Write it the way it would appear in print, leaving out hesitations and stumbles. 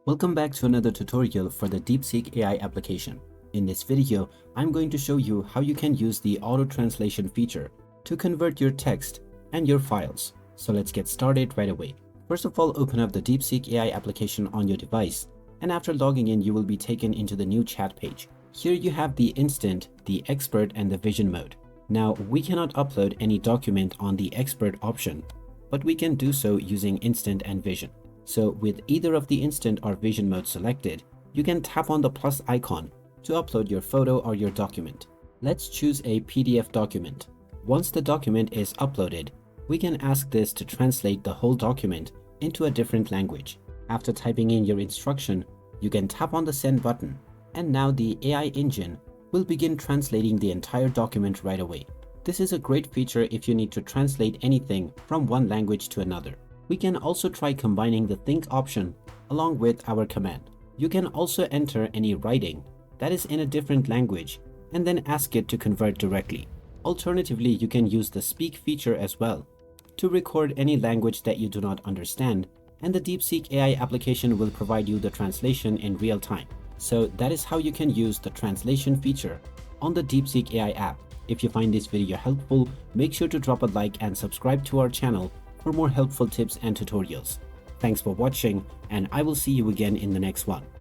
Welcome back to another tutorial for the Deepseek AI application. In this video, I'm going to show you how you can use the auto translation feature to convert your text and your files. So let's get started right away. First of all, open up the Deepseek AI application on your device, and after logging in, you will be taken into the new chat page. Here you have the instant, the expert, and the vision mode. Now, we cannot upload any document on the expert option, but we can do so using instant and vision. So with either of the instant or vision mode selected, you can tap on the plus icon to upload your photo or your document. Let's choose a PDF document. Once the document is uploaded, we can ask this to translate the whole document into a different language. After typing in your instruction, you can tap on the send button, and now the AI engine will begin translating the entire document right away. This is a great feature if you need to translate anything from one language to another. We can also try combining the think option along with our command. You can also enter any writing that is in a different language and then ask it to convert directly. Alternatively, you can use the speak feature as well to record any language that you do not understand, and the Deepseek AI application will provide you the translation in real time. So that is how you can use the translation feature on the Deepseek AI app. If you find this video helpful, make sure to drop a like and subscribe to our channel for more helpful tips and tutorials. Thanks for watching, and I will see you again in the next one.